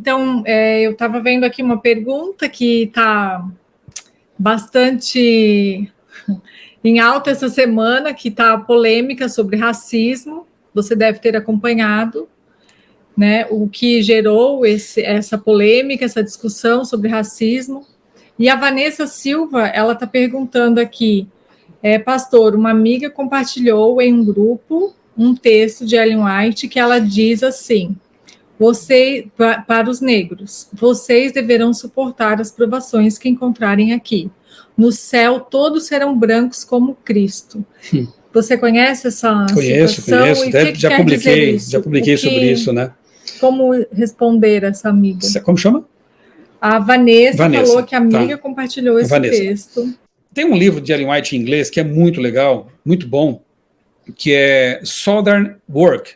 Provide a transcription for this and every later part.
Então, eu estava vendo aqui uma pergunta que está bastante em alta essa semana, que está polêmica sobre racismo. Você deve ter acompanhado, né, o que gerou essa polêmica, essa discussão sobre racismo. E a Vanessa Silva, ela está perguntando aqui, pastor, uma amiga compartilhou em um grupo um texto de Ellen White que ela diz assim: para os negros, vocês deverão suportar as provações que encontrarem aqui. No céu, todos serão brancos como Cristo. Você conhece essa situação? Conheço. Já publiquei sobre isso, né? Como responder essa amiga? Como chama? A Vanessa falou que a amiga compartilhou esse texto. Tem um livro de Ellen White em inglês que é muito legal, muito bom, que é Southern Work.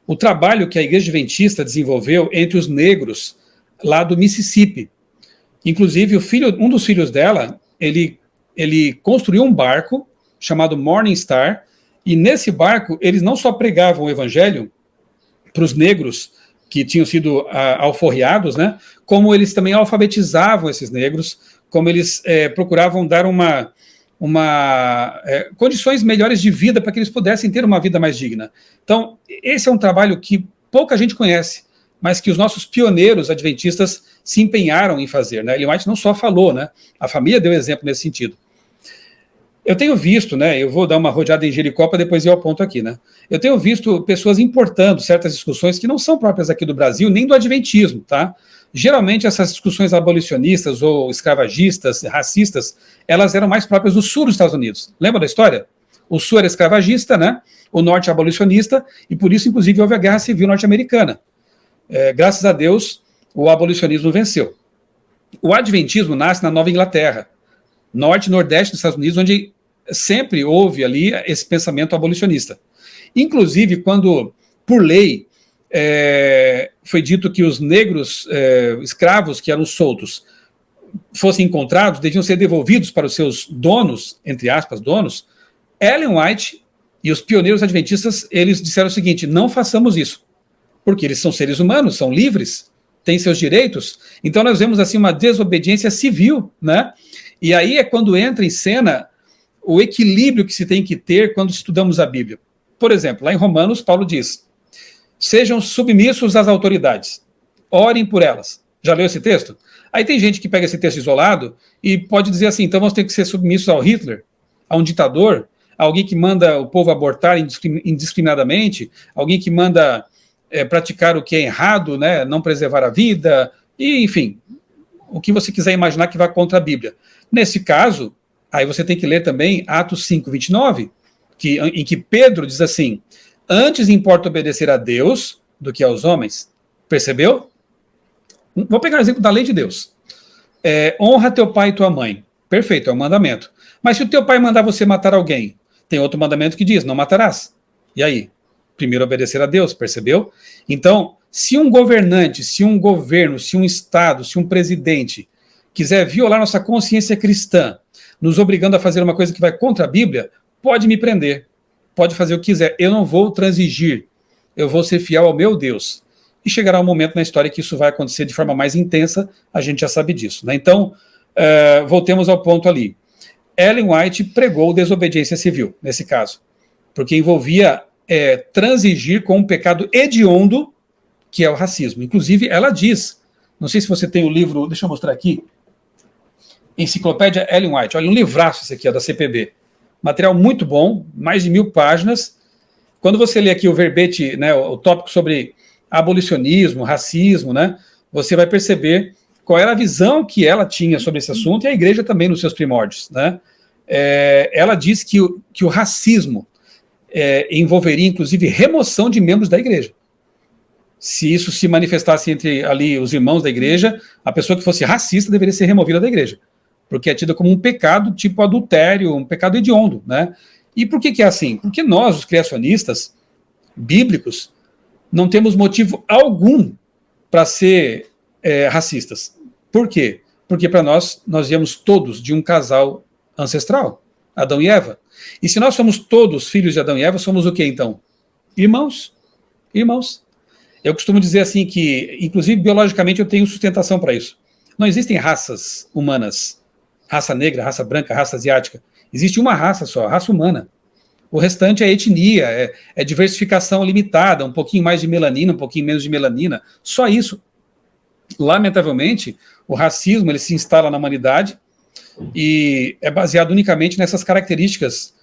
O trabalho que a Igreja Adventista desenvolveu entre os negros lá do Mississippi. Inclusive, um dos filhos dela, ele construiu um barco chamado Morning Star, e nesse barco eles não só pregavam o evangelho para os negros que tinham sido alforriados, né, como eles também alfabetizavam esses negros, como eles procuravam dar condições melhores de vida para que eles pudessem ter uma vida mais digna. Então, esse é um trabalho que pouca gente conhece, mas que os nossos pioneiros adventistas se empenharam em fazer, né? Ellen White não só falou, né? A família deu exemplo nesse sentido. Eu tenho visto, né? Eu vou dar uma rodeada em Jericó para depois ir ao ponto aqui, né? Eu tenho visto pessoas importando certas discussões que não são próprias aqui do Brasil, nem do adventismo, tá? Geralmente essas discussões abolicionistas ou escravagistas, racistas, elas eram mais próprias do sul dos Estados Unidos. Lembra da história? O sul era escravagista, né? O norte abolicionista, e por isso, inclusive, houve a Guerra Civil Norte-Americana. Graças a Deus, o abolicionismo venceu. O adventismo nasce na Nova Inglaterra, norte e nordeste dos Estados Unidos, onde sempre houve ali esse pensamento abolicionista. Inclusive, quando, por lei, foi dito que os negros escravos que eram soltos fossem encontrados, deviam ser devolvidos para os seus donos, entre aspas, donos, Ellen White e os pioneiros adventistas, eles disseram o seguinte: não façamos isso, porque eles são seres humanos, são livres, têm seus direitos. Então nós vemos assim uma desobediência civil, né? E aí é quando entra em cena o equilíbrio que se tem que ter quando estudamos a Bíblia. Por exemplo, lá em Romanos, Paulo diz: sejam submissos às autoridades, orem por elas. Já leu esse texto? Aí tem gente que pega esse texto isolado e pode dizer assim: então vamos ter que ser submissos ao Hitler, a um ditador, a alguém que manda o povo abortar indiscriminadamente, alguém que manda praticar o que é errado, né, não preservar a vida, e enfim, o que você quiser imaginar que vá contra a Bíblia. Nesse caso, aí você tem que ler também Atos 5:29, em que Pedro diz assim: antes importa obedecer a Deus do que aos homens. Percebeu? Vou pegar o exemplo da lei de Deus. Honra teu pai e tua mãe. Perfeito, é um mandamento. Mas se o teu pai mandar você matar alguém, tem outro mandamento que diz: não matarás. E aí? Primeiro obedecer a Deus, percebeu? Então, se um governante, se um governo, se um Estado, se um presidente quiser violar nossa consciência cristã, nos obrigando a fazer uma coisa que vai contra a Bíblia, pode me prender, pode fazer o que quiser. Eu não vou transigir, eu vou ser fiel ao meu Deus. E chegará um momento na história que isso vai acontecer de forma mais intensa, a gente já sabe disso, né? Então, voltemos ao ponto ali. Ellen White pregou desobediência civil, nesse caso, porque envolvia transigir com um pecado hediondo, que é o racismo. Inclusive, ela diz, não sei se você tem o livro, deixa eu mostrar aqui, Enciclopédia Ellen White, olha, um livraço esse aqui, da CPB. Material muito bom, mais de 1000 páginas. Quando você lê aqui o verbete, né, o tópico sobre abolicionismo, racismo, né, você vai perceber qual era a visão que ela tinha sobre esse assunto, e a igreja também nos seus primórdios, né? Ela diz que o racismo envolveria, inclusive, remoção de membros da igreja. Se isso se manifestasse entre ali os irmãos da igreja, a pessoa que fosse racista deveria ser removida da igreja, porque é tida como um pecado tipo adultério, um pecado hediondo, né? E por que é assim? Porque nós, os criacionistas bíblicos, não temos motivo algum para ser racistas. Por quê? Porque para nós viemos todos de um casal ancestral, Adão e Eva. E se nós somos todos filhos de Adão e Eva, somos o que então? Irmãos. Irmãos. Eu costumo dizer assim que, inclusive biologicamente, eu tenho sustentação para isso. Não existem raças humanas, raça negra, raça branca, raça asiática. Existe uma raça só, a raça humana. O restante é etnia, é diversificação limitada, um pouquinho mais de melanina, um pouquinho menos de melanina, só isso. Lamentavelmente, o racismo ele se instala na humanidade e é baseado unicamente nessas características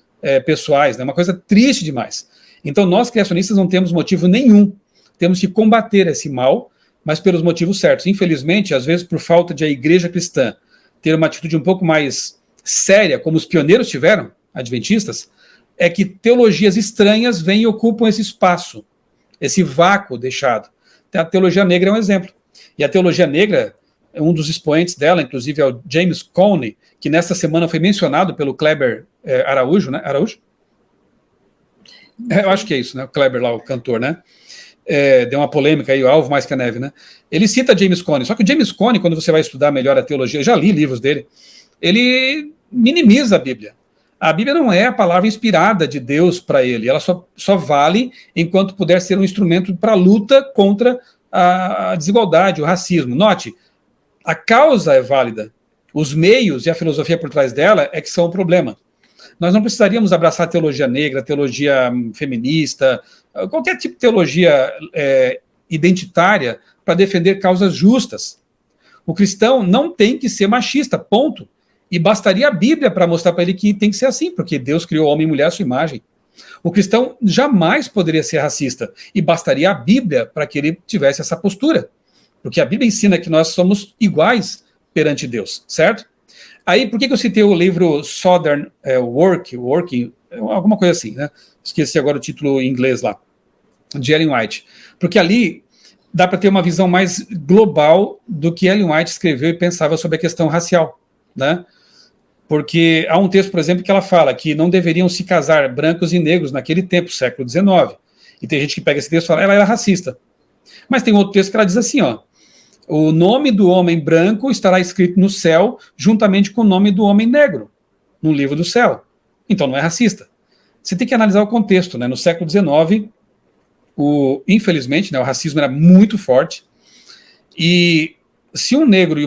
pessoais, né? Uma coisa triste demais. Então, nós criacionistas não temos motivo nenhum, temos que combater esse mal, mas pelos motivos certos. Infelizmente, às vezes, por falta de a igreja cristã ter uma atitude um pouco mais séria, como os pioneiros tiveram, adventistas, é que teologias estranhas vêm e ocupam esse espaço, esse vácuo deixado. A teologia negra é um exemplo. E a teologia negra, um dos expoentes dela, inclusive, é o James Cone, que nesta semana foi mencionado pelo Kleber Araújo, né? Araújo? Eu acho que é isso, né? O Kleber lá, o cantor, né? Deu uma polêmica aí, o alvo mais que a neve, né? Ele cita James Cone, só que o James Cone, quando você vai estudar melhor a teologia, eu já li livros dele, ele minimiza a Bíblia. A Bíblia não é a palavra inspirada de Deus para ele, ela só vale enquanto puder ser um instrumento para a luta contra a desigualdade, o racismo. Note, a causa é válida, os meios e a filosofia por trás dela é que são o problema. Nós não precisaríamos abraçar a teologia negra, a teologia feminista, qualquer tipo de teologia identitária para defender causas justas. O cristão não tem que ser machista, ponto. E bastaria a Bíblia para mostrar para ele que tem que ser assim, porque Deus criou homem e mulher à sua imagem. O cristão jamais poderia ser racista, e bastaria a Bíblia para que ele tivesse essa postura. Porque a Bíblia ensina que nós somos iguais perante Deus, certo? Aí, por que eu citei o livro Southern Working, alguma coisa assim, né? Esqueci agora o título em inglês lá, de Ellen White. Porque ali dá para ter uma visão mais global do que Ellen White escreveu e pensava sobre a questão racial, né? Porque há um texto, por exemplo, que ela fala que não deveriam se casar brancos e negros naquele tempo, século XIX. E tem gente que pega esse texto e fala, ela era racista. Mas tem outro texto que ela diz assim, ó, o nome do homem branco estará escrito no céu juntamente com o nome do homem negro, no livro do céu. Então não é racista. Você tem que analisar o contexto, né? No século XIX, infelizmente, né, o racismo era muito forte, e se um negro e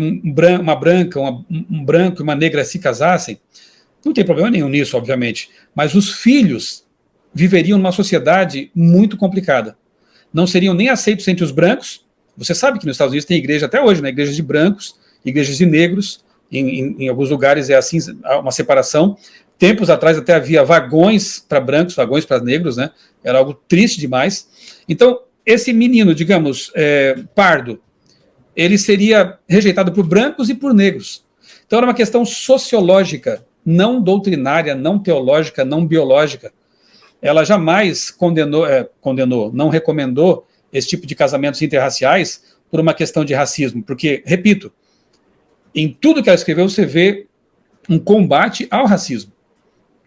uma branca, um branco e uma negra se casassem, não tem problema nenhum nisso, obviamente, mas os filhos viveriam numa sociedade muito complicada. Não seriam nem aceitos entre os brancos. Você sabe que nos Estados Unidos tem igreja até hoje, né? Igrejas de brancos, igrejas de negros, em alguns lugares é assim, uma separação. Tempos atrás até havia vagões para brancos, vagões para negros, né? Era algo triste demais. Então, esse menino, digamos, pardo, ele seria rejeitado por brancos e por negros. Então era uma questão sociológica, não doutrinária, não teológica, não biológica. Ela jamais condenou, não recomendou esse tipo de casamentos interraciais por uma questão de racismo, porque, repito, em tudo que ela escreveu você vê um combate ao racismo,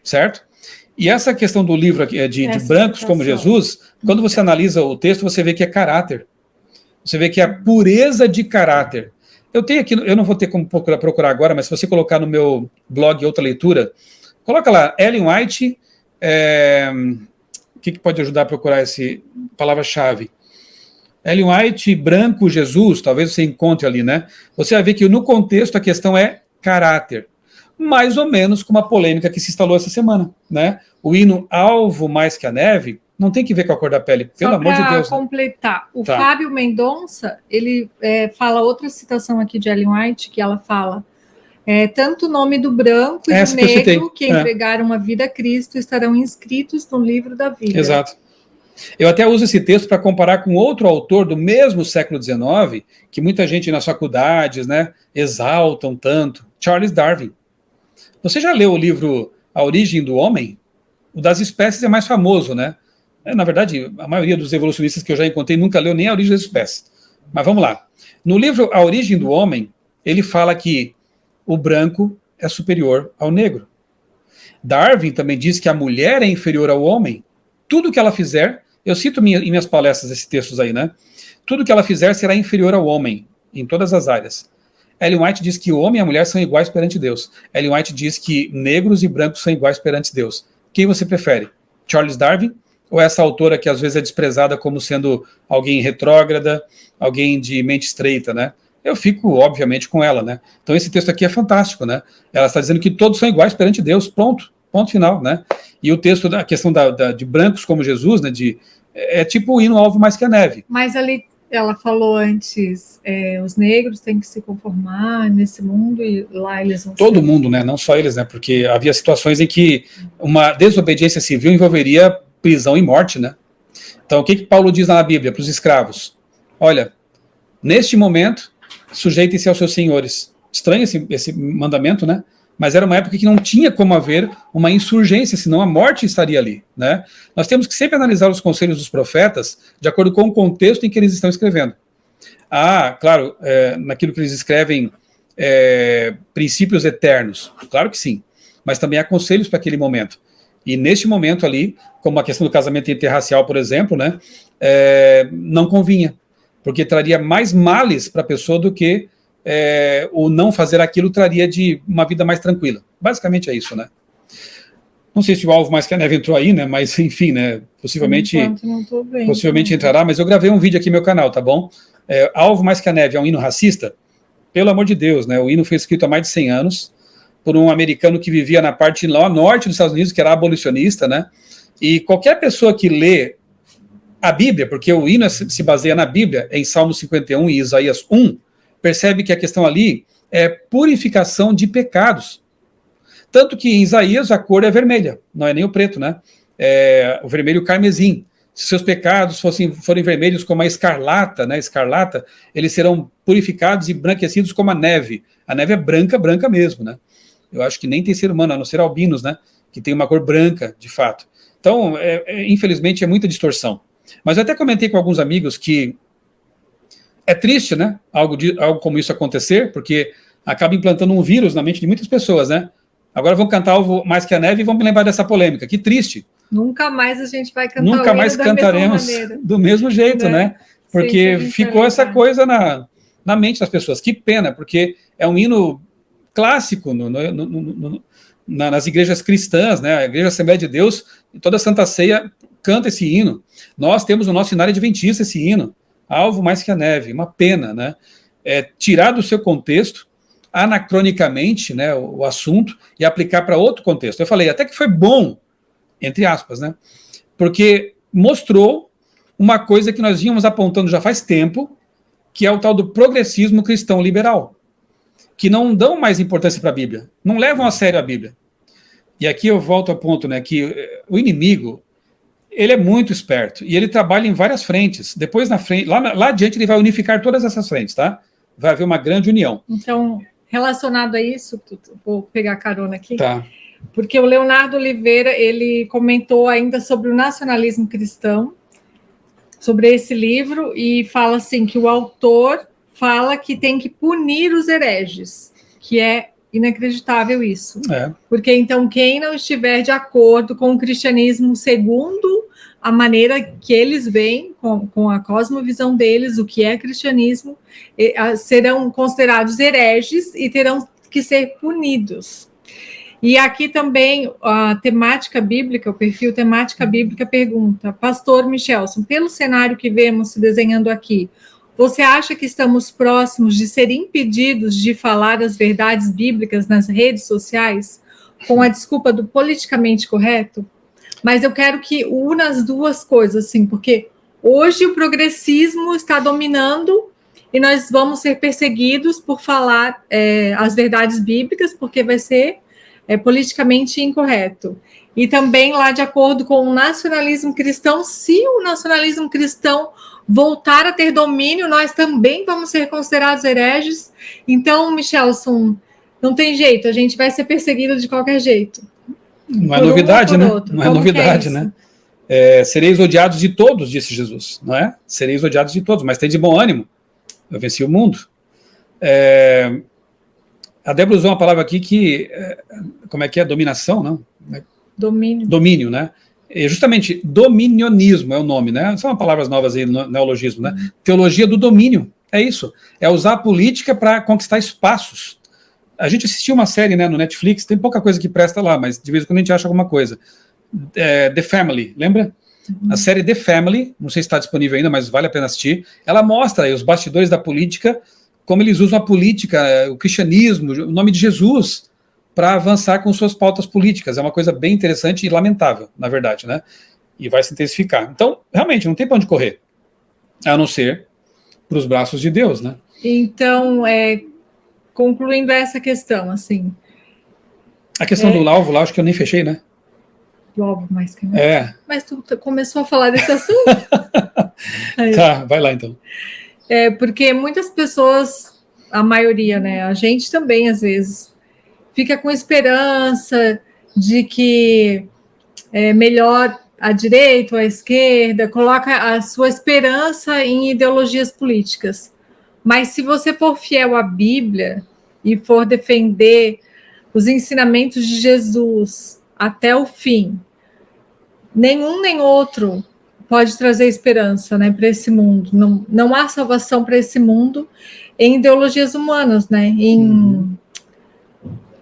certo? E essa questão do livro aqui, de brancos como Jesus, quando você analisa o texto, você vê que é caráter. Você vê que é a pureza de caráter. Eu tenho aqui, eu não vou ter como procurar agora, mas se você colocar no meu blog outra leitura, coloca lá, Ellen White, o que pode ajudar a procurar essa palavra-chave? Ellen White, branco, Jesus, talvez você encontre ali, né? Você vai ver que no contexto a questão é caráter. Mais ou menos como a polêmica que se instalou essa semana, né? O hino Alvo Mais que a Neve não tem que ver com a cor da pele, pelo amor de Deus. Só para completar, o Fábio Mendonça, ele fala outra citação aqui de Ellen White, que ela fala, tanto o nome do branco e do negro que entregaram uma vida a Cristo estarão inscritos no livro da vida. Exato. Eu até uso esse texto para comparar com outro autor do mesmo século XIX, que muita gente nas faculdades, né, exaltam tanto, Charles Darwin. Você já leu o livro A Origem do Homem? O das espécies é mais famoso, né? Na verdade, a maioria dos evolucionistas que eu já encontrei nunca leu nem A Origem das Espécies. Mas vamos lá. No livro A Origem do Homem, ele fala que o branco é superior ao negro. Darwin também diz que a mulher é inferior ao homem. Tudo que ela fizer, eu cito em minhas palestras esses textos aí, né? Tudo que ela fizer será inferior ao homem, em todas as áreas. Ellen White diz que o homem e a mulher são iguais perante Deus. Ellen White diz que negros e brancos são iguais perante Deus. Quem você prefere? Charles Darwin ou essa autora que às vezes é desprezada como sendo alguém retrógrada, alguém de mente estreita, né? Eu fico, obviamente, com ela, né? Então esse texto aqui é fantástico, né? Ela está dizendo que todos são iguais perante Deus, pronto, ponto final, né? E o texto, a questão de brancos como Jesus, né? É tipo o hino Alvo Mais Que a Neve. Mas ali ela falou antes, os negros têm que se conformar nesse mundo e lá eles vão Todo mundo, né? Não só eles, né? Porque havia situações em que uma desobediência civil envolveria prisão e morte, né? Então, o que Paulo diz na Bíblia para os escravos? Olha, neste momento, sujeitem-se aos seus senhores. Estranho esse mandamento, né? Mas era uma época que não tinha como haver uma insurgência, senão a morte estaria ali, né? Nós temos que sempre analisar os conselhos dos profetas de acordo com o contexto em que eles estão escrevendo. Claro, naquilo que eles escrevem, princípios eternos, claro que sim, mas também há conselhos para aquele momento. E neste momento ali, como a questão do casamento interracial, por exemplo, né, não convinha, porque traria mais males para a pessoa do que o não fazer aquilo traria de uma vida mais tranquila. Basicamente é isso, né? Não sei se o Alvo Mais Que a Neve entrou aí, né? Mas enfim, né? Possivelmente entrará, mas eu gravei um vídeo aqui no meu canal, tá bom? Alvo Mais Que a Neve é um hino racista? Pelo amor de Deus, né? O hino foi escrito há mais de 100 anos por um americano que vivia na parte lá norte dos Estados Unidos, que era abolicionista, né? E qualquer pessoa que lê a Bíblia, porque o hino se baseia na Bíblia, em Salmo 51 e Isaías 1, percebe que a questão ali é purificação de pecados. Tanto que em Isaías a cor é vermelha, não é nem o preto, né? O vermelho carmesim. Se seus pecados forem vermelhos como a escarlata, né? Escarlata, eles serão purificados e branquecidos como a neve. A neve é branca, branca mesmo, né? Eu acho que nem tem ser humano, a não ser albinos, né? Que tem uma cor branca, de fato. Então, infelizmente, é muita distorção. Mas eu até comentei com alguns amigos que é triste, né? Algo como isso acontecer, porque acaba implantando um vírus na mente de muitas pessoas, né? Agora vão cantar Alvo Mais Que a Neve e vão me lembrar dessa polêmica. Que triste. Nunca mais a gente vai cantar Nunca mais cantaremos do mesmo jeito, né? Porque ficou essa coisa na mente das pessoas. Que pena, porque é um hino clássico nas igrejas cristãs, né? A Igreja Assembleia de Deus, toda a Santa Ceia canta esse hino. Nós temos no nosso cenário adventista esse hino, Alvo Mais Que a Neve. Uma pena, né? Tirar do seu contexto, anacronicamente, né, o assunto, e aplicar para outro contexto. Eu falei, até que foi bom, entre aspas, né? Porque mostrou uma coisa que nós vínhamos apontando já faz tempo, que é o tal do progressismo cristão liberal, que não dão mais importância para a Bíblia, não levam a sério a Bíblia. E aqui eu volto ao ponto, né, que o inimigo, ele é muito esperto, e ele trabalha em várias frentes. Depois, na frente, lá adiante, ele vai unificar todas essas frentes, tá? Vai haver uma grande união. Então, relacionado a isso, vou pegar carona aqui, tá? Porque o Leonardo Oliveira, ele comentou ainda sobre o nacionalismo cristão, sobre esse livro, e fala assim, que o autor fala que tem que punir os hereges, que é inacreditável isso. Porque, então, quem não estiver de acordo com o cristianismo segundo a maneira que eles veem, com a cosmovisão deles, o que é cristianismo, serão considerados hereges e terão que ser punidos. E aqui também a temática bíblica, o perfil temática bíblica pergunta, Pastor Michelson, pelo cenário que vemos se desenhando aqui, você acha que estamos próximos de ser impedidos de falar as verdades bíblicas nas redes sociais com a desculpa do politicamente correto? Mas eu quero que una as duas coisas, assim, porque hoje o progressismo está dominando e nós vamos ser perseguidos por falar as verdades bíblicas, porque vai ser politicamente incorreto. E também lá de acordo com o nacionalismo cristão, se o nacionalismo cristão voltar a ter domínio, nós também vamos ser considerados hereges. Então, Michelson, não tem jeito, a gente vai ser perseguido de qualquer jeito. Não é novidade, né? Não é novidade, né? Sereis odiados de todos, disse Jesus, não é? Sereis odiados de todos, mas tem de bom ânimo. Eu venci o mundo. A Débora usou uma palavra aqui que, como é que é? Dominação, não? Domínio. Domínio, né? Justamente, dominionismo é o nome, né? São palavras novas aí, neologismo, né? Teologia do domínio, é isso. É usar a política para conquistar espaços. A gente assistiu uma série, né, no Netflix, tem pouca coisa que presta lá, mas de vez em quando a gente acha alguma coisa. The Family, lembra? A série The Family, não sei se está disponível ainda, mas vale a pena assistir. Ela mostra aí os bastidores da política, como eles usam a política, o cristianismo, o nome de Jesus, para avançar com suas pautas políticas. É uma coisa bem interessante e lamentável, na verdade, né? E vai se intensificar. Então, realmente, não tem para onde correr, a não ser para os braços de Deus, né? Então, concluindo essa questão, assim... A questão do alvo lá, acho que eu nem fechei, né? Do alvo mais que Mas tu começou a falar desse assunto. Tá, vai lá então. Porque muitas pessoas, a maioria, né? A gente também, às vezes, fica com esperança de que é melhor a direita ou a esquerda, coloca a sua esperança em ideologias políticas. Mas se você for fiel à Bíblia e for defender os ensinamentos de Jesus até o fim, nenhum nem outro pode trazer esperança, né, para esse mundo. Não há salvação para esse mundo em ideologias humanas, né?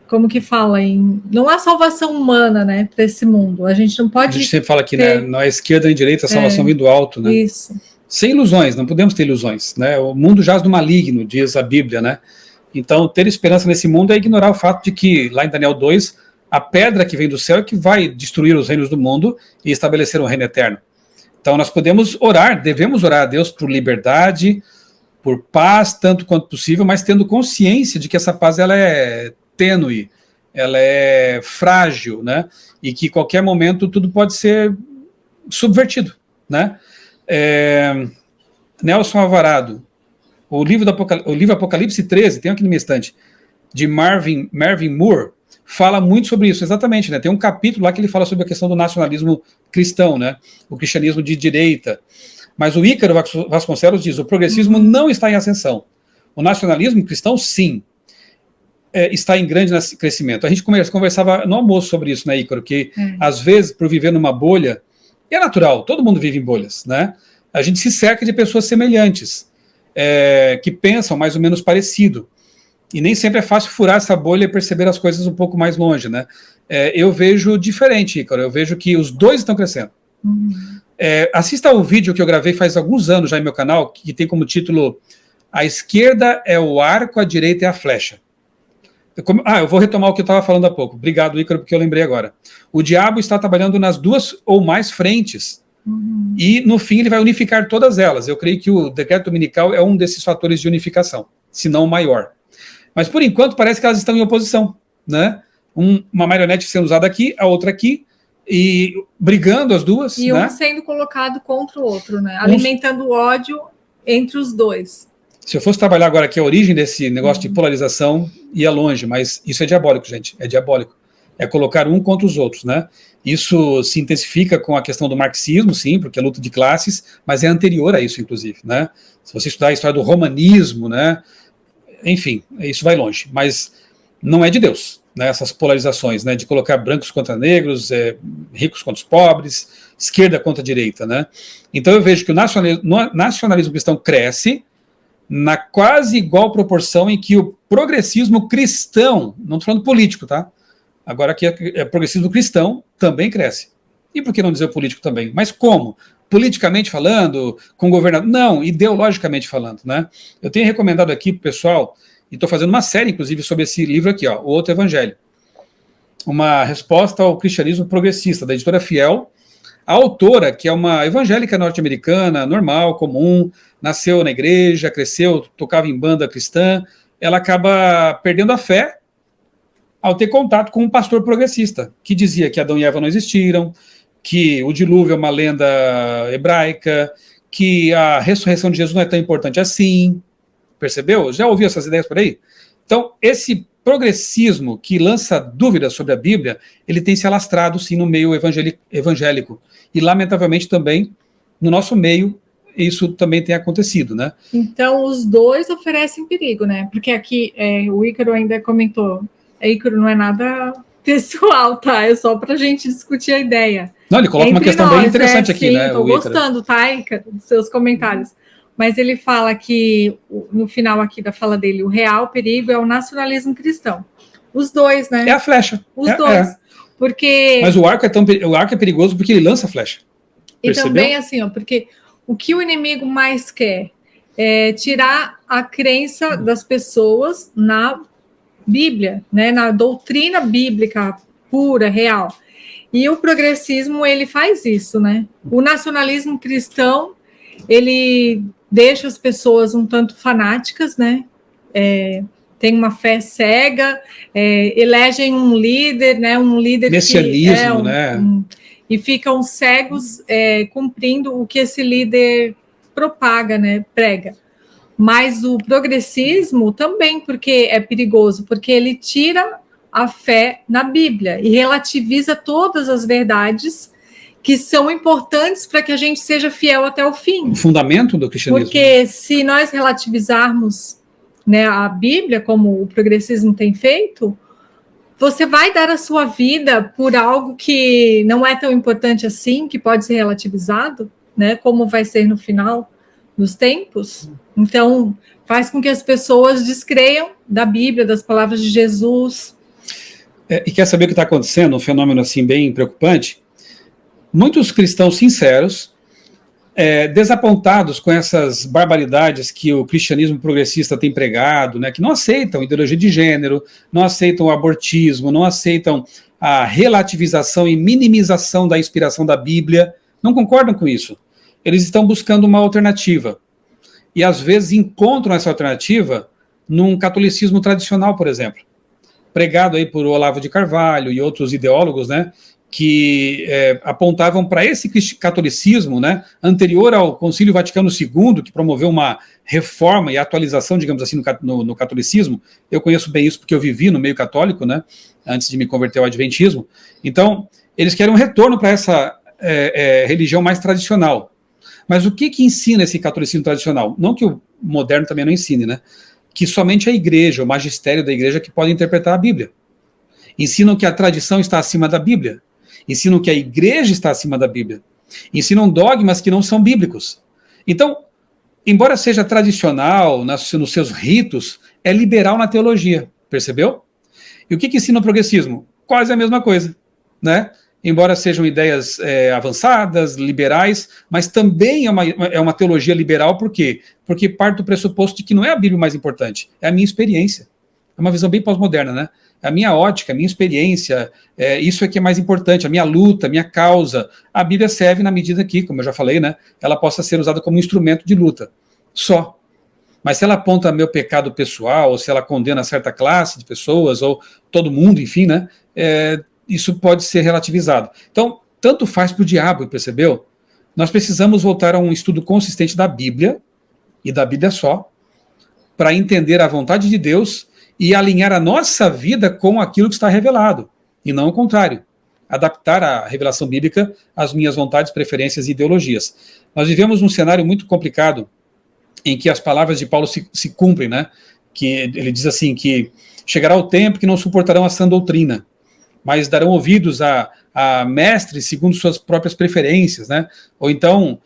Como que fala? Não há salvação humana, né, para esse mundo. A gente não pode. A gente sempre fala aqui, né? Não é esquerda nem direita, a salvação vem do alto, né? Isso. Sem ilusões, não podemos ter ilusões, né? O mundo jaz no maligno, diz a Bíblia, né? Então, ter esperança nesse mundo é ignorar o fato de que, lá em Daniel 2, a pedra que vem do céu é que vai destruir os reinos do mundo e estabelecer um reino eterno. Então, nós podemos orar, devemos orar a Deus por liberdade, por paz, tanto quanto possível, mas tendo consciência de que essa paz ela é tênue, ela é frágil, né? E que, em qualquer momento, tudo pode ser subvertido, né? Nelson Alvarado, o livro Apocalipse 13, tem aqui na minha estante, de Marvin Moore, fala muito sobre isso, exatamente, né? Tem um capítulo lá que ele fala sobre a questão do nacionalismo cristão, né? O cristianismo de direita. Mas o Ícaro Vasconcelos diz: o progressismo não está em ascensão. O nacionalismo cristão, sim, está em grande crescimento. A gente conversava no almoço sobre isso, né, Ícaro? Que às vezes, por viver numa bolha, e é natural, todo mundo vive em bolhas, né? A gente se cerca de pessoas semelhantes, que pensam mais ou menos parecido. E nem sempre é fácil furar essa bolha e perceber as coisas um pouco mais longe, né? Eu vejo diferente, Ícaro. Eu vejo que os dois estão crescendo. Assista ao vídeo que eu gravei faz alguns anos já em meu canal, que tem como título A Esquerda é o Arco, a Direita é a Flecha. Eu vou retomar o que eu estava falando há pouco. Obrigado, Ícaro, porque eu lembrei agora. O diabo está trabalhando nas duas ou mais frentes. E, no fim, ele vai unificar todas elas. Eu creio que o decreto dominical é um desses fatores de unificação, se não o maior. Mas, por enquanto, parece que elas estão em oposição, né? Uma marionete sendo usada aqui, a outra aqui, e brigando as duas. E né? um sendo colocado contra o outro, né? Alimentando o ódio entre os dois. Se eu fosse trabalhar agora aqui a origem desse negócio de polarização, ia longe, mas isso é diabólico, gente, é diabólico. É colocar um contra os outros, né? Isso se intensifica com a questão do marxismo, sim, porque é luta de classes, mas é anterior a isso, inclusive, né? Se você estudar a história do romanismo, né? Enfim, isso vai longe, mas não é de Deus, né? Essas polarizações, né? De colocar brancos contra negros, ricos contra os pobres, esquerda contra a direita, né? Então eu vejo que o nacionalismo cristão cresce na quase igual proporção em que o progressismo cristão, não estou falando político, tá? Agora aqui é progressismo cristão, também cresce. E por que não dizer o político também? Mas como? Politicamente falando, com governador? Não, ideologicamente falando, né? Eu tenho recomendado aqui para o pessoal, e estou fazendo uma série, inclusive, sobre esse livro aqui, ó, O Outro Evangelho. Uma resposta ao cristianismo progressista, da editora Fiel. A autora, que é uma evangélica norte-americana, normal, comum, nasceu na igreja, cresceu, tocava em banda cristã, ela acaba perdendo a fé ao ter contato com um pastor progressista, que dizia que Adão e Eva não existiram, que o dilúvio é uma lenda hebraica, que a ressurreição de Jesus não é tão importante assim. Percebeu? Já ouviu essas ideias por aí? Então, esse progressismo que lança dúvidas sobre a Bíblia, ele tem se alastrado, sim, no meio evangélico. E, lamentavelmente, também, no nosso meio, isso também tem acontecido, né? Então, os dois oferecem perigo, né? Porque aqui, o Ícaro ainda comentou, Ícaro não é nada pessoal, tá? É só pra gente discutir a ideia. Não, ele coloca uma questão bem interessante aqui, sim, né? Tô gostando, tá, Ícaro, dos seus comentários. Mas ele fala que, no final aqui da fala dele, o real perigo é o nacionalismo cristão. Os dois, né? É a flecha. Os dois. Porque... Mas o arco é perigoso porque ele lança a flecha. E também assim, ó, porque o que o inimigo mais quer é tirar a crença das pessoas na Bíblia, né, na doutrina bíblica pura, real. E o progressismo, ele faz isso, né? O nacionalismo cristão, ele deixa as pessoas um tanto fanáticas, né? Tem uma fé cega, elegem um líder, né? Um líder messianismo, né? E ficam cegos cumprindo o que esse líder propaga, né? Prega. Mas o progressismo também, porque é perigoso, porque ele tira a fé na Bíblia e relativiza todas as verdades que são importantes para que a gente seja fiel até o fim. O fundamento do cristianismo. Porque se nós relativizarmos, né, a Bíblia, como o progressismo tem feito, você vai dar a sua vida por algo que não é tão importante assim, que pode ser relativizado, né, como vai ser no final dos tempos. Então, faz com que as pessoas descreiam da Bíblia, das palavras de Jesus. E quer saber o que está acontecendo? Um fenômeno assim bem preocupante. Muitos cristãos sinceros, desapontados com essas barbaridades que o cristianismo progressista tem pregado, né, que não aceitam ideologia de gênero, não aceitam o abortismo, não aceitam a relativização e minimização da inspiração da Bíblia, não concordam com isso. Eles estão buscando uma alternativa. E, às vezes, encontram essa alternativa num catolicismo tradicional, por exemplo, pregado aí por Olavo de Carvalho e outros ideólogos, né, que apontavam para esse catolicismo, né, anterior ao Concílio Vaticano II, que promoveu uma reforma e atualização, digamos assim, no catolicismo. Eu conheço bem isso porque eu vivi no meio católico, né, antes de me converter ao adventismo. Então, eles querem um retorno para essa religião mais tradicional. Mas o que ensina esse catolicismo tradicional? Não que o moderno também não ensine, né? Que somente a igreja, o magistério da igreja que pode interpretar a Bíblia. Ensinam que a tradição está acima da Bíblia. Ensinam que a igreja está acima da Bíblia. Ensinam dogmas que não são bíblicos. Então, embora seja tradicional nos seus ritos, é liberal na teologia, percebeu? E o que ensina o progressismo? Quase a mesma coisa, né? Embora sejam ideias avançadas, liberais, mas também é uma teologia liberal, por quê? Porque parte do pressuposto de que não é a Bíblia o mais importante, é a minha experiência. É uma visão bem pós-moderna, né? A minha ótica, a minha experiência, isso é que é mais importante, a minha luta, a minha causa. A Bíblia serve na medida que, como eu já falei, né, ela possa ser usada como instrumento de luta, só. Mas se ela aponta meu pecado pessoal, ou se ela condena certa classe de pessoas, ou todo mundo, enfim, né, isso pode ser relativizado. Então, tanto faz para o diabo, percebeu? Nós precisamos voltar a um estudo consistente da Bíblia, e da Bíblia só, para entender a vontade de Deus e alinhar a nossa vida com aquilo que está revelado, e não o contrário. Adaptar a revelação bíblica às minhas vontades, preferências e ideologias. Nós vivemos num cenário muito complicado, em que as palavras de Paulo se cumprem, né? Que ele diz assim, que chegará o tempo que não suportarão a sã doutrina, mas darão ouvidos a mestres segundo suas próprias preferências, né? Ou então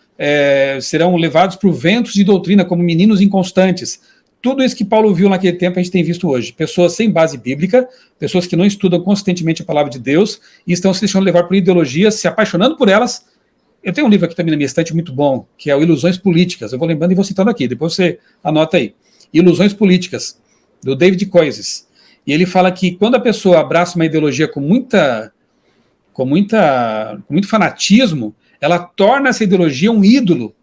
serão levados por ventos de doutrina como meninos inconstantes. Tudo isso que Paulo viu naquele tempo a gente tem visto hoje. Pessoas sem base bíblica, pessoas que não estudam consistentemente a palavra de Deus e estão se deixando levar por ideologias, se apaixonando por elas. Eu tenho um livro aqui também na minha estante muito bom, que é o Ilusões Políticas. Eu vou lembrando e vou citando aqui, depois você anota aí. Ilusões Políticas, do David Koyzis. E ele fala que quando a pessoa abraça uma ideologia com muito fanatismo, ela torna essa ideologia um ídolo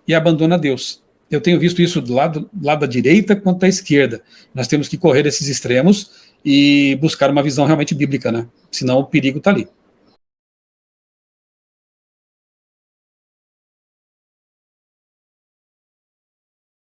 e abandona Deus. Eu tenho visto isso do lado da direita quanto da esquerda. Nós temos que correr desses extremos e buscar uma visão realmente bíblica, né? Senão o perigo está ali.